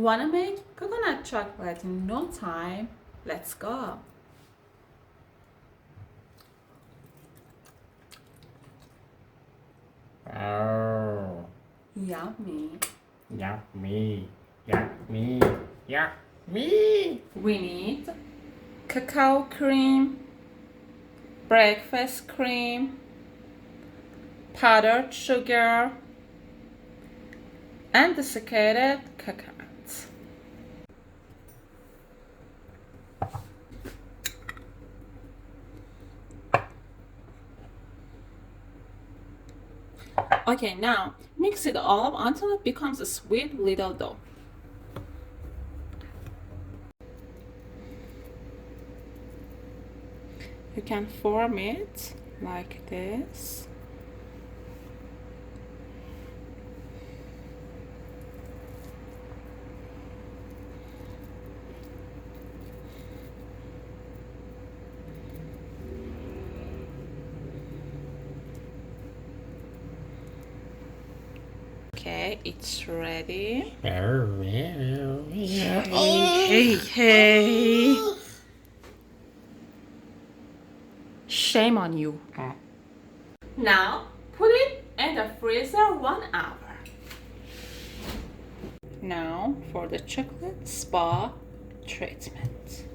Wanna make coconut chocolate in no time? Let's go. Oh, Yummy. yummy, yummy, yummy. We need cacao cream, breakfast cream, powdered sugar, and desiccated coconut. Okay, now mix it all up until it becomes a sweet little dough. You can form it like this. Okay, it's ready. Hey. Shame on you. Now put it in the freezer 1 hour. Now for the chocolate spa treatment.